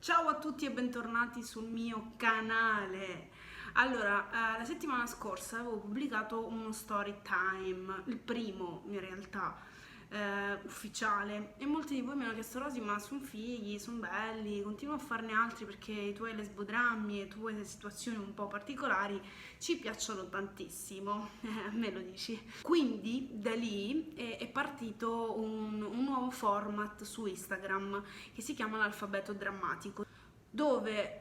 Ciao a tutti e bentornati sul mio canale. Allora, la settimana scorsa avevo pubblicato uno story time, il primo in realtà ufficiale, e molti di voi mi hanno chiesto: Rosy, ma sono fighi, sono belli, continua a farne altri perché i tuoi lesbodrammi e le tue situazioni un po' particolari ci piacciono tantissimo, a me lo dici. Quindi da lì è partito un nuovo format su Instagram che si chiama l'alfabeto drammatico, dove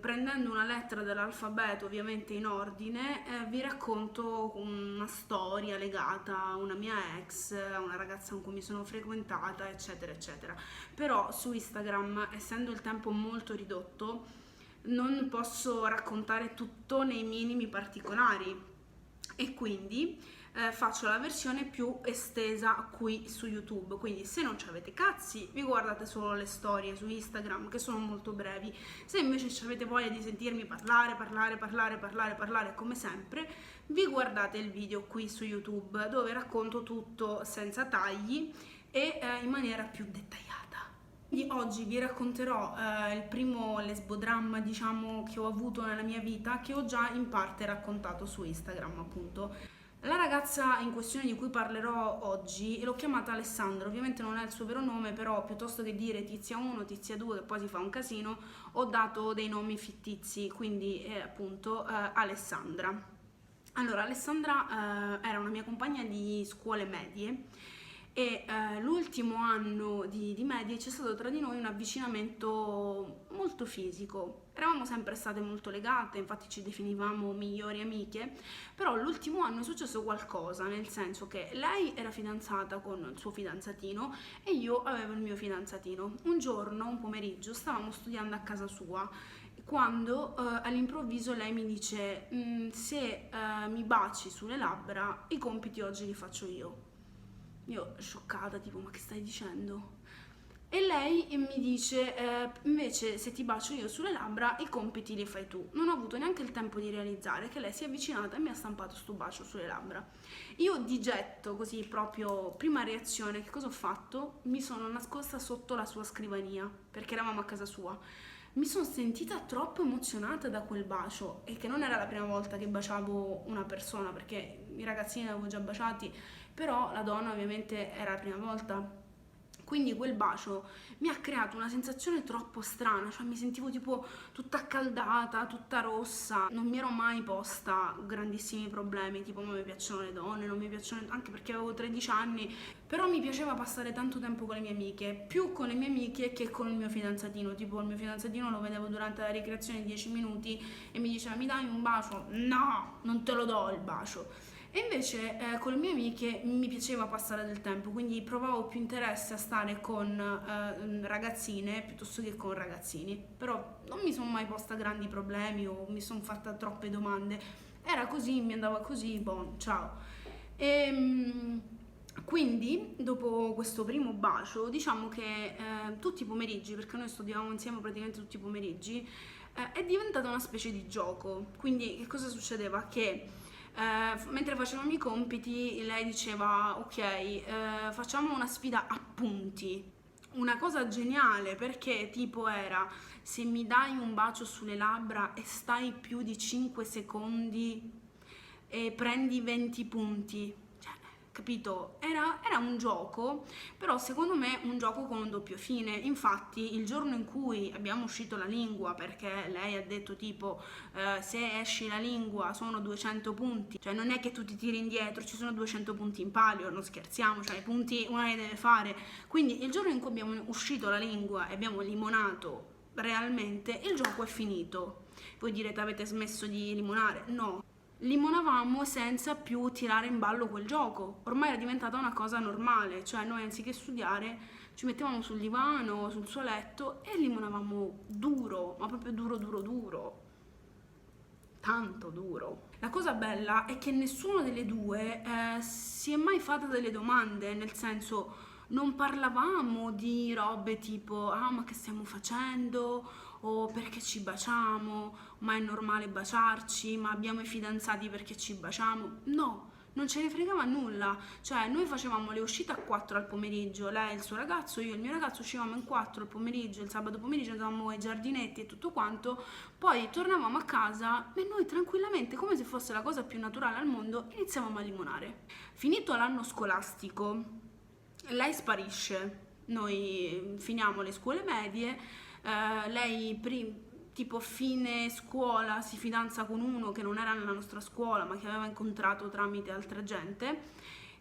prendendo una lettera dell'alfabeto ovviamente in ordine, vi racconto una storia legata a una mia ex, a una ragazza con cui mi sono frequentata, eccetera eccetera. Però su Instagram, essendo il tempo molto ridotto, non posso raccontare tutto nei minimi particolari e quindi faccio la versione più estesa qui su YouTube. Quindi se non ci avete cazzi vi guardate solo le storie su Instagram, che sono molto brevi. Se invece ci avete voglia di sentirmi parlare come sempre, vi guardate il video qui su YouTube, dove racconto tutto senza tagli e in maniera più dettagliata. Quindi oggi vi racconterò il primo lesbodramma, diciamo, che ho avuto nella mia vita, che ho già in parte raccontato su Instagram, appunto. La ragazza in questione di cui parlerò oggi l'ho chiamata Alessandra, ovviamente non è il suo vero nome, però piuttosto che dire Tizia 1, Tizia 2, che poi si fa un casino, ho dato dei nomi fittizi, quindi appunto Alessandra. Allora, Alessandra era una mia compagna di scuole medie e l'ultimo anno di medie c'è stato tra di noi un avvicinamento molto fisico. Eravamo sempre state molto legate, infatti ci definivamo migliori amiche, però l'ultimo anno è successo qualcosa, nel senso che lei era fidanzata con il suo fidanzatino e io avevo il mio fidanzatino. Un giorno, un pomeriggio, stavamo studiando a casa sua quando all'improvviso lei mi dice: se mi baci sulle labbra, i compiti oggi li faccio io. Io scioccata, tipo, ma che stai dicendo? E lei mi dice: invece se ti bacio io sulle labbra, i compiti li fai tu. Non ho avuto neanche il tempo di realizzare che lei si è avvicinata e mi ha stampato sto bacio sulle labbra. Io di getto, così proprio, prima reazione, che cosa ho fatto? Mi sono nascosta sotto la sua scrivania, perché eravamo a casa sua. Mi sono sentita troppo emozionata da quel bacio, e che non era la prima volta che baciavo una persona, perché i ragazzini li avevo già baciati, però la donna ovviamente era la prima volta. Quindi quel bacio mi ha creato una sensazione troppo strana, cioè mi sentivo tipo tutta accaldata, tutta rossa. Non mi ero mai posta grandissimi problemi, tipo non mi piacciono le donne, non mi piacciono, anche perché avevo 13 anni, però mi piaceva passare tanto tempo con le mie amiche, più con le mie amiche che con il mio fidanzatino. Tipo il mio fidanzatino lo vedevo durante la ricreazione 10 minuti e mi diceva: mi dai un bacio? No, non te lo do il bacio. E invece con le mie amiche mi piaceva passare del tempo, quindi provavo più interesse a stare con ragazzine piuttosto che con ragazzini. Però non mi sono mai posta grandi problemi o mi sono fatta troppe domande. Era così, mi andava così, bon, ciao. Quindi, dopo questo primo bacio, diciamo che tutti i pomeriggi, perché noi studiavamo insieme praticamente tutti i pomeriggi, è diventata una specie di gioco. Quindi che cosa succedeva? Che mentre facevamo i compiti lei diceva: ok, facciamo una sfida a punti. Una cosa geniale, perché tipo era: se mi dai un bacio sulle labbra e stai più di 5 secondi e prendi 20 punti. Cioè, capito? Era un gioco, però secondo me un gioco con un doppio fine. Infatti il giorno in cui abbiamo uscito la lingua, perché lei ha detto tipo se esci la lingua sono 200 punti, cioè non è che tu ti tiri indietro, ci sono 200 punti in palio, non scherziamo, cioè i punti una li deve fare. Quindi il giorno in cui abbiamo uscito la lingua e abbiamo limonato realmente, il gioco è finito. Voi direte: avete smesso di limonare? No, limonavamo senza più tirare in ballo quel gioco. Ormai era diventata una cosa normale, cioè noi anziché studiare ci mettevamo sul divano, sul suo letto e limonavamo duro, ma proprio duro duro duro, tanto duro. La cosa bella è che nessuno delle due si è mai fatta delle domande, nel senso, non parlavamo di robe tipo: ah, ma che stiamo facendo? O perché ci baciamo? Ma è normale baciarci? Ma abbiamo i fidanzati perché ci baciamo? No, non ce ne fregava nulla, cioè noi facevamo le uscite a 4 al pomeriggio, lei, il suo ragazzo, io e il mio ragazzo uscivamo in 4 al pomeriggio, il sabato pomeriggio andavamo ai giardinetti e tutto quanto, poi tornavamo a casa e noi tranquillamente, come se fosse la cosa più naturale al mondo, iniziavamo a limonare. Finito l'anno scolastico, lei sparisce, noi finiamo le scuole medie, lei tipo fine scuola si fidanza con uno che non era nella nostra scuola ma che aveva incontrato tramite altra gente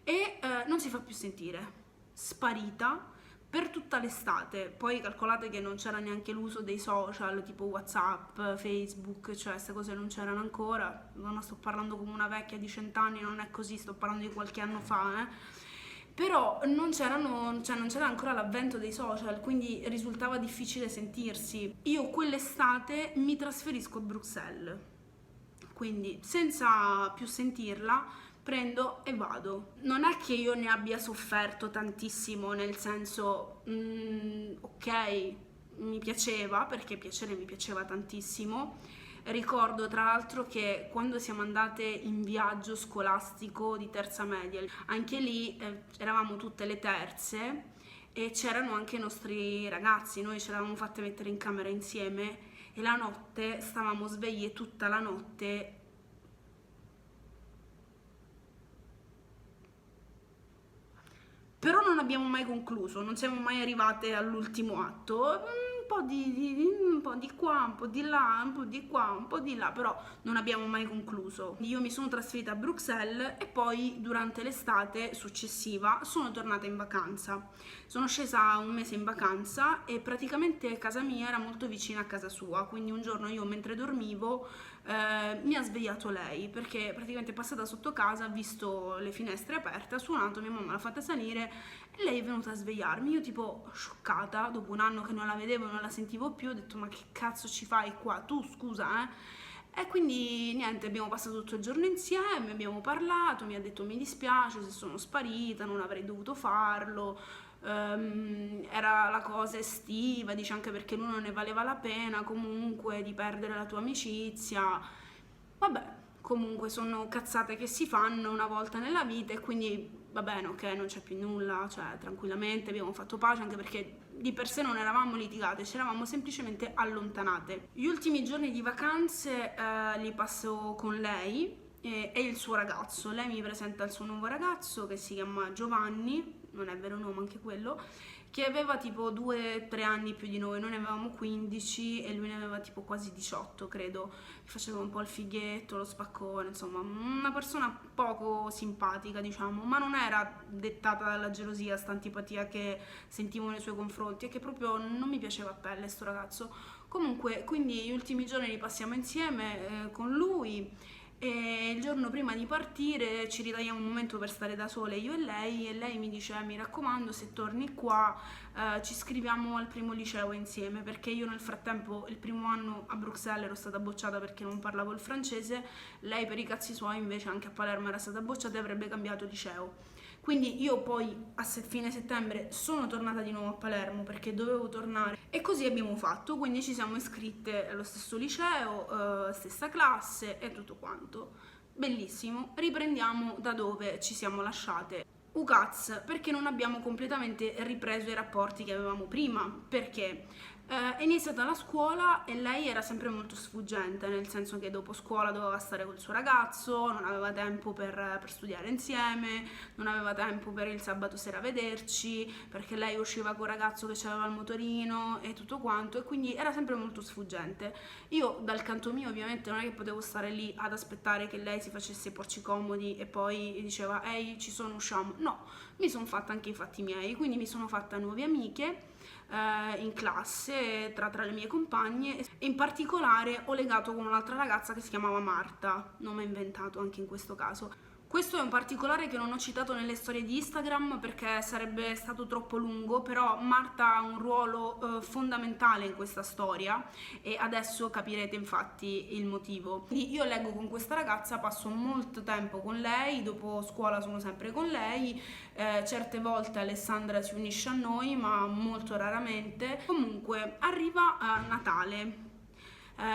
e non si fa più sentire, sparita per tutta l'estate. Poi calcolate che non c'era neanche l'uso dei social tipo WhatsApp, Facebook, cioè queste cose non c'erano ancora. Non sto parlando come una vecchia di 100 anni, non è così, sto parlando di qualche anno fa, però non c'era ancora l'avvento dei social, quindi risultava difficile sentirsi. Io quell'estate mi trasferisco a Bruxelles, quindi senza più sentirla prendo e vado. Non è che io ne abbia sofferto tantissimo, nel senso, ok, mi piaceva, perché piacere mi piaceva tantissimo. Ricordo tra l'altro che quando siamo andate in viaggio scolastico di terza media, anche lì eravamo tutte le terze e c'erano anche i nostri ragazzi, noi ce l'avevamo fatte mettere in camera insieme e la notte stavamo sveglie tutta la notte. Però non abbiamo mai concluso, non siamo mai arrivate all'ultimo atto. Un po' di qua, un po' di là, un po' di qua, un po' di là, però non abbiamo mai concluso. Io mi sono trasferita a Bruxelles e poi durante l'estate successiva sono tornata in vacanza. Sono scesa un mese in vacanza e praticamente casa mia era molto vicina a casa sua, quindi un giorno io mentre dormivo mi ha svegliato lei perché praticamente è passata sotto casa, ha visto le finestre aperte, ha suonato, mia mamma l'ha fatta salire e lei è venuta a svegliarmi. Io tipo scioccata, dopo un anno che non la vedevo e non la sentivo più, ho detto ma che cazzo ci fai qua? Tu scusa, E quindi niente, abbiamo passato tutto il giorno insieme, abbiamo parlato, mi ha detto mi dispiace se sono sparita, non avrei dovuto farlo. Era la cosa estiva, dice, anche perché lui non ne valeva la pena comunque di perdere la tua amicizia. Vabbè, comunque sono cazzate che si fanno una volta nella vita e quindi va bene, ok, non c'è più nulla, cioè tranquillamente abbiamo fatto pace, anche perché di per sé non eravamo litigate, ci eravamo semplicemente allontanate. Gli ultimi giorni di vacanze li passo con lei e il suo ragazzo. Lei mi presenta il suo nuovo ragazzo che si chiama Giovanni, non è vero nome anche quello, che aveva tipo 2-3 anni più di noi, noi ne avevamo 15 e lui ne aveva tipo quasi 18 credo, faceva un po' il fighetto, lo spaccone, insomma una persona poco simpatica diciamo, ma non era dettata dalla gelosia, sta antipatia che sentivo nei suoi confronti, è che proprio non mi piaceva a pelle sto ragazzo. Comunque quindi gli ultimi giorni li passiamo insieme con lui e il giorno prima di partire ci ritagliamo un momento per stare da sole io e lei mi dice mi raccomando se torni qua ci iscriviamo al primo liceo insieme, perché io nel frattempo il primo anno a Bruxelles ero stata bocciata perché non parlavo il francese, lei per i cazzi suoi invece anche a Palermo era stata bocciata e avrebbe cambiato liceo. Quindi io poi a fine settembre sono tornata di nuovo a Palermo perché dovevo tornare e così abbiamo fatto, quindi ci siamo iscritte allo stesso liceo, stessa classe e tutto quanto. Bellissimo, riprendiamo da dove ci siamo lasciate. Ucaz, perché non abbiamo completamente ripreso i rapporti che avevamo prima, perché è iniziata la scuola e lei era sempre molto sfuggente, nel senso che dopo scuola doveva stare col suo ragazzo, non aveva tempo per studiare insieme, non aveva tempo per il sabato sera vederci, perché lei usciva col ragazzo che aveva il motorino e tutto quanto, e quindi era sempre molto sfuggente. Io dal canto mio ovviamente non è che potevo stare lì ad aspettare che lei si facesse i porci comodi e poi diceva ehi ci sono, usciamo. No, mi sono fatta anche i fatti miei, quindi mi sono fatta nuove amiche in classe tra le mie compagne e in particolare ho legato con un'altra ragazza che si chiamava Marta, nome inventato anche in questo caso. Questo è un particolare che non ho citato nelle storie di Instagram perché sarebbe stato troppo lungo, però Marta ha un ruolo fondamentale in questa storia e adesso capirete infatti il motivo. Quindi io leggo con questa ragazza, passo molto tempo con lei, dopo scuola sono sempre con lei, certe volte Alessandra si unisce a noi ma molto raramente. Comunque arriva Natale.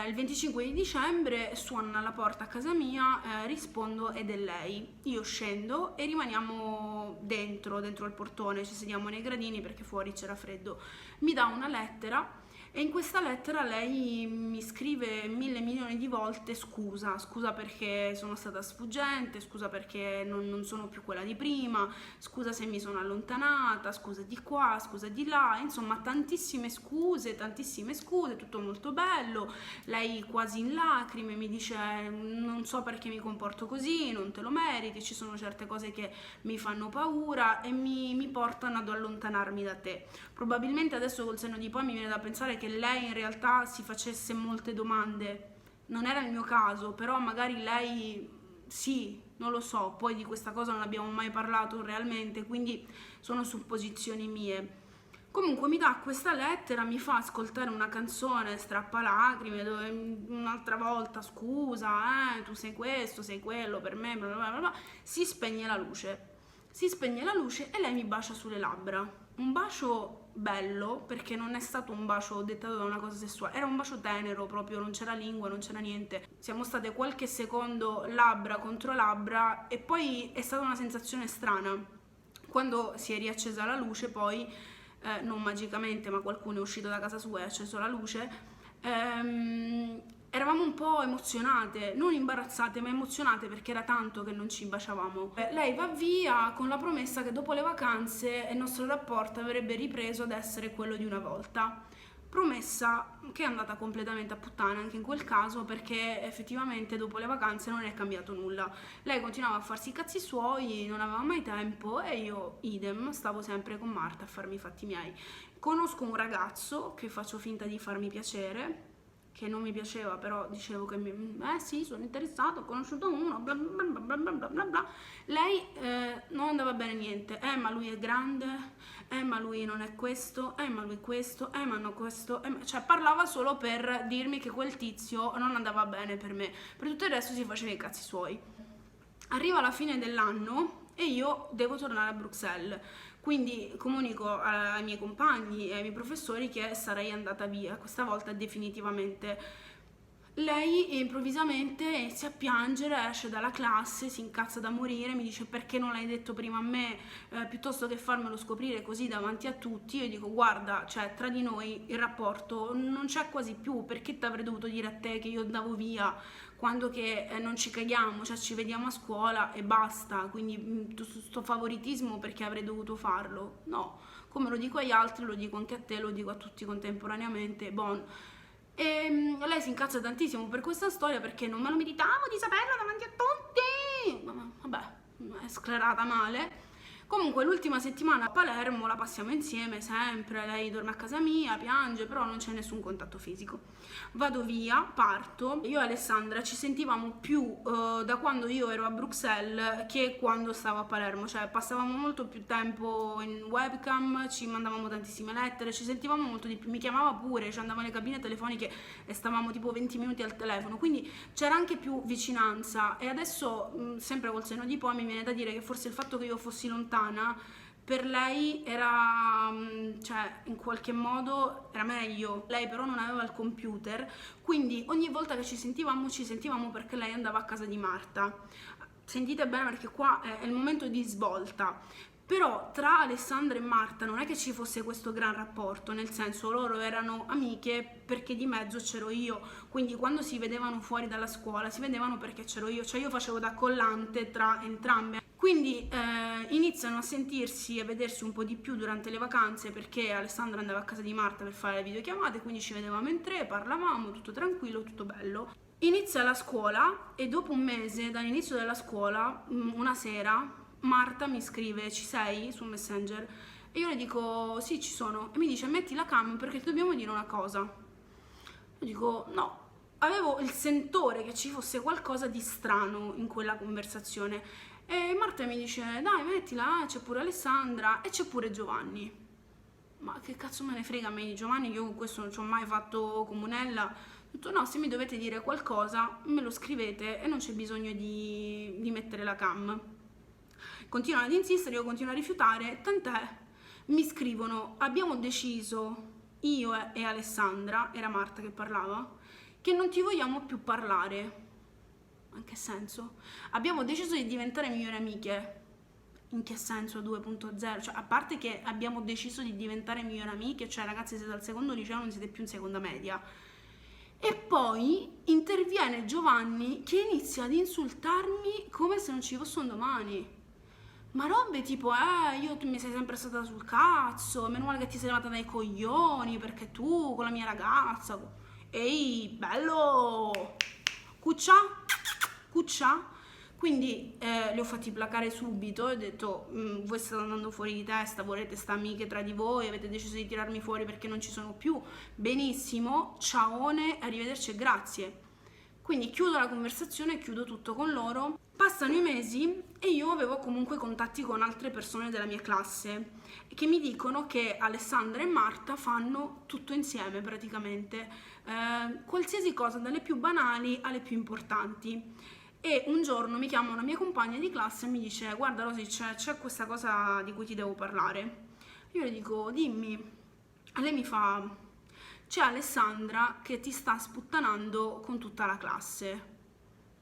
Il 25 di dicembre suonano alla porta a casa mia, rispondo ed è lei. Io scendo e rimaniamo dentro il portone, ci sediamo nei gradini perché fuori c'era freddo. Mi dà una lettera e in questa lettera lei mi scrive 1.000 milioni di volte scusa perché sono stata sfuggente, scusa perché non sono più quella di prima, scusa se mi sono allontanata, scusa di qua, scusa di là, insomma tantissime scuse, tutto molto bello. Lei quasi in lacrime mi dice non so perché mi comporto così, non te lo meriti, ci sono certe cose che mi fanno paura e mi portano ad allontanarmi da te. Probabilmente adesso col senno di poi mi viene da pensare che lei in realtà si facesse molte domande. Non era il mio caso, però magari lei sì, non lo so, poi di questa cosa non abbiamo mai parlato realmente, quindi sono supposizioni mie. Comunque mi dà questa lettera, mi fa ascoltare una canzone strappalacrime dove un'altra volta scusa, tu sei questo, sei quello per me, bla bla bla bla. Si spegne la luce. Si spegne la luce e lei mi bacia sulle labbra. Un bacio bello, perché non è stato un bacio dettato da una cosa sessuale, era un bacio tenero proprio, non c'era lingua, non c'era niente. Siamo state qualche secondo labbra contro labbra e poi è stata una sensazione strana. Quando si è riaccesa la luce poi, non magicamente, ma qualcuno è uscito da casa sua e ha acceso la luce, eravamo un po' emozionate, non imbarazzate ma emozionate perché era tanto che non ci baciavamo. Lei va via con la promessa che dopo le vacanze il nostro rapporto avrebbe ripreso ad essere quello di una volta. Promessa che è andata completamente a puttane anche in quel caso, perché effettivamente dopo le vacanze non è cambiato nulla. Lei continuava a farsi i cazzi suoi, non aveva mai tempo e io idem, stavo sempre con Marta a farmi i fatti miei. Conosco un ragazzo che faccio finta di farmi piacere, che non mi piaceva, però dicevo che sì, sono interessato, ho conosciuto uno, bla bla bla bla bla bla bla. Lei non andava bene niente, ma lui è grande, ma lui non è questo, ma lui questo, ma no questo, cioè parlava solo per dirmi che quel tizio non andava bene per me, per tutto il resto si faceva i cazzi suoi. Arriva la fine dell'anno e io devo tornare a Bruxelles. Quindi comunico ai miei compagni e ai miei professori che sarei andata via, questa volta definitivamente. Lei improvvisamente inizia a piangere, esce dalla classe, si incazza da morire, mi dice perché non l'hai detto prima a me, piuttosto che farmelo scoprire così davanti a tutti. Io dico guarda, cioè tra di noi il rapporto non c'è quasi più, perché ti avrei dovuto dire a te che io andavo via quando che non ci caghiamo, cioè ci vediamo a scuola e basta, quindi sto favoritismo perché avrei dovuto farlo? No, come lo dico agli altri lo dico anche a te, lo dico a tutti contemporaneamente, bon. E lei si incazza tantissimo per questa storia perché non me lo meritavo di saperlo davanti a tutti, ma vabbè, è sclerata male. Comunque l'ultima settimana a Palermo la passiamo insieme sempre, lei dorme a casa mia, piange, però non c'è nessun contatto fisico. Vado via, parto, io e Alessandra ci sentivamo più da quando io ero a Bruxelles che quando stavo a Palermo, cioè passavamo molto più tempo in webcam, ci mandavamo tantissime lettere, ci sentivamo molto di più, mi chiamava pure, ci andavo alle cabine telefoniche e stavamo tipo 20 minuti al telefono, quindi c'era anche più vicinanza e adesso sempre col senno di poi mi viene da dire che forse il fatto che io fossi lontana per lei era, cioè in qualche modo era meglio. Lei però non aveva il computer, quindi ogni volta che ci sentivamo perché lei andava a casa di Marta. Sentite bene perché qua è il momento di svolta. Però tra Alessandra e Marta non è che ci fosse questo gran rapporto, nel senso loro erano amiche perché di mezzo c'ero io, quindi quando si vedevano fuori dalla scuola si vedevano perché c'ero io, cioè io facevo da collante tra entrambe. Quindi iniziano a sentirsi e a vedersi un po' di più durante le vacanze perché Alessandra andava a casa di Marta per fare le videochiamate, quindi ci vedevamo in tre, parlavamo, tutto tranquillo, tutto bello. Inizia la scuola e dopo un mese dall'inizio della scuola, una sera, Marta mi scrive ci sei su Messenger e io le dico sì ci sono e mi dice metti la cam perché ti dobbiamo dire una cosa. Io dico no, avevo il sentore che ci fosse qualcosa di strano in quella conversazione e Marta mi dice dai mettila, c'è pure Alessandra e c'è pure Giovanni. Ma che cazzo me ne frega a me di Giovanni, io con questo non ci ho mai fatto comunella. Ho detto no, se mi dovete dire qualcosa me lo scrivete e non c'è bisogno di mettere la cam. Continuano ad insistere, io continuo a rifiutare, tant'è, mi scrivono abbiamo deciso, io e Alessandra, era Marta che parlava, che non ti vogliamo più parlare. In che senso? Abbiamo deciso di diventare migliori amiche. In che senso 2.0? Cioè, a parte che abbiamo deciso di diventare migliori amiche, cioè ragazzi siete al secondo liceo, non siete più in seconda media. E poi interviene Giovanni che inizia ad insultarmi come se non ci fosse un domani. Ma robe tipo, tu mi sei sempre stata sul cazzo, meno male che ti sei levata dai coglioni, perché tu con la mia ragazza... Ehi, bello! Cuccia? Cuccia? Quindi li ho fatti placare subito e ho detto, voi state andando fuori di testa, volete sta amiche tra di voi, avete deciso di tirarmi fuori perché non ci sono più. Benissimo, ciaone, arrivederci e grazie. Quindi chiudo la conversazione, chiudo tutto con loro. Passano i mesi e io avevo comunque contatti con altre persone della mia classe che mi dicono che Alessandra e Marta fanno tutto insieme praticamente, qualsiasi cosa, dalle più banali alle più importanti. E un giorno mi chiama una mia compagna di classe e mi dice: guarda Rosy, c'è questa cosa di cui ti devo parlare. Io le dico: dimmi. E lei mi fa: c'è Alessandra che ti sta sputtanando con tutta la classe.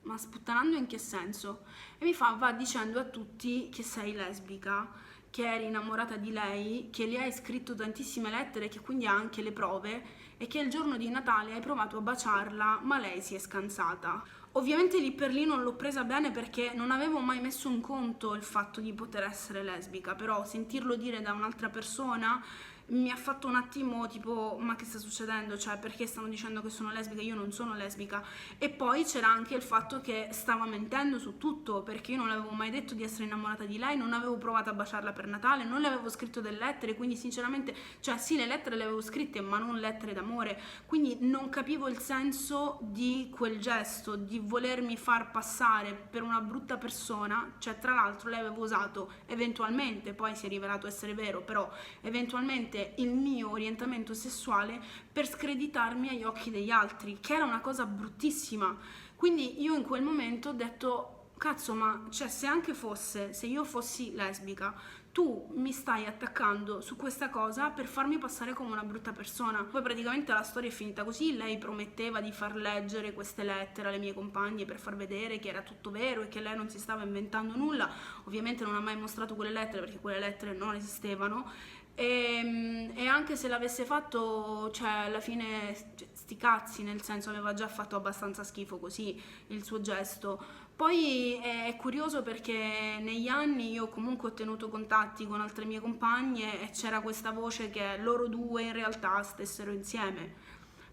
Ma sputtanando in che senso? E mi fa: va dicendo a tutti che sei lesbica, che eri innamorata di lei, che le hai scritto tantissime lettere, che quindi ha anche le prove, e che il giorno di Natale hai provato a baciarla ma lei si è scansata. Ovviamente lì per lì non l'ho presa bene perché non avevo mai messo in conto il fatto di poter essere lesbica, però sentirlo dire da un'altra persona mi ha fatto un attimo tipo: ma che sta succedendo? Cioè, perché stanno dicendo che sono lesbica? Io non sono lesbica. E poi c'era anche il fatto che stava mentendo su tutto, perché io non avevo mai detto di essere innamorata di lei, non avevo provato a baciarla per Natale, non le avevo scritto delle lettere, quindi sinceramente, cioè sì, le lettere le avevo scritte, ma non lettere d'amore, quindi non capivo il senso di quel gesto, di volermi far passare per una brutta persona. Cioè, tra l'altro lei aveva usato eventualmente, poi si è rivelato essere vero, però eventualmente il mio orientamento sessuale per screditarmi agli occhi degli altri, che era una cosa bruttissima. Quindi io in quel momento ho detto: cazzo, ma cioè, se io fossi lesbica, tu mi stai attaccando su questa cosa per farmi passare come una brutta persona. Poi praticamente la storia è finita così. Lei prometteva di far leggere queste lettere alle mie compagne per far vedere che era tutto vero e che lei non si stava inventando nulla. Ovviamente non ha mai mostrato quelle lettere perché quelle lettere non esistevano. E anche se l'avesse fatto, cioè alla fine sti cazzi, nel senso, aveva già fatto abbastanza schifo così il suo gesto. Poi è curioso perché negli anni io comunque ho tenuto contatti con altre mie compagne e c'era questa voce che loro due in realtà stessero insieme,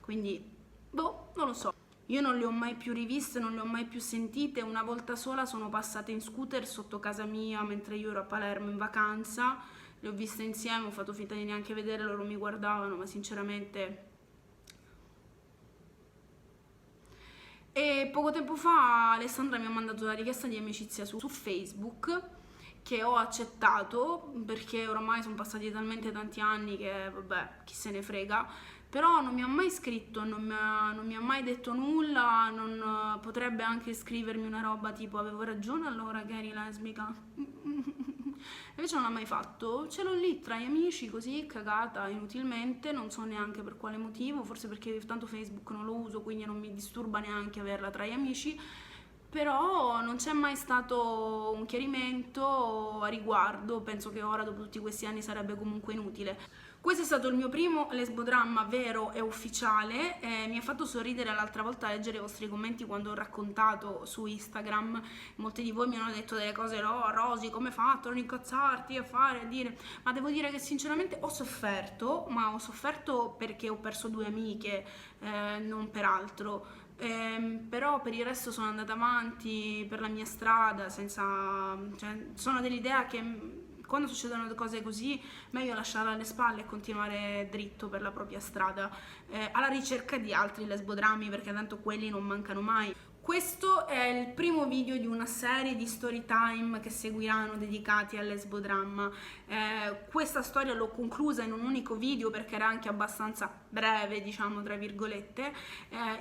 quindi boh, non lo so. Io non le ho mai più riviste, non le ho mai più sentite. Una volta sola sono passate in scooter sotto casa mia mentre io ero a Palermo in vacanza. Le ho viste insieme, ho fatto finta di neanche vedere, loro mi guardavano, ma sinceramente... E poco tempo fa Alessandra mi ha mandato la richiesta di amicizia su Facebook, che ho accettato perché oramai sono passati talmente tanti anni che vabbè, chi se ne frega. Però non mi ha mai scritto, non mi ha mai detto nulla, potrebbe anche scrivermi una roba tipo: avevo ragione allora che eri lesbica. Invece non l'ha mai fatto, ce l'ho lì tra gli amici così, cagata inutilmente, non so neanche per quale motivo, forse perché tanto Facebook non lo uso, quindi non mi disturba neanche averla tra gli amici. Però non c'è mai stato un chiarimento a riguardo, penso che ora dopo tutti questi anni sarebbe comunque inutile. Questo è stato il mio primo lesbodramma vero e ufficiale. Mi ha fatto sorridere l'altra volta leggere i vostri commenti quando ho raccontato su Instagram. Molti di voi mi hanno detto delle cose: no, Rosy, come hai fatto a non incazzarti, a fare, a dire. Ma devo dire che sinceramente ho sofferto, ma ho sofferto perché ho perso due amiche, non per altro. Però per il resto sono andata avanti per la mia strada senza, cioè, sono dell'idea che quando succedono cose così meglio lasciarla alle spalle e continuare dritto per la propria strada, alla ricerca di altri lesbodrammi, perché tanto quelli non mancano mai. Questo è il primo video di una serie di story time che seguiranno dedicati al lesbodramma. Questa storia l'ho conclusa in un unico video perché era anche abbastanza breve, diciamo tra virgolette.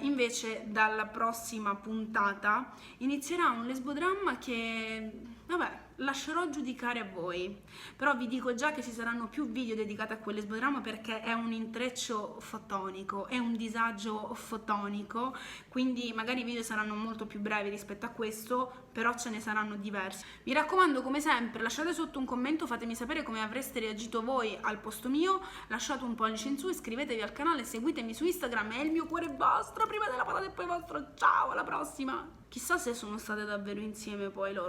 Invece dalla prossima puntata inizierà un lesbodramma che, vabbè, lascerò giudicare a voi, però vi dico già che ci saranno più video dedicati a quel lesbodramma perché è un intreccio fotonico, è un disagio fotonico, quindi magari i video saranno molto più brevi rispetto a questo, però ce ne saranno diversi. Vi raccomando, come sempre, lasciate sotto un commento, fatemi sapere come avreste reagito voi al posto mio, lasciate un pollice in su, iscrivetevi al canale, seguitemi su Instagram, è il mio cuore vostro, prima della patata e poi vostro. Ciao, alla prossima! Chissà se sono state davvero insieme poi loro.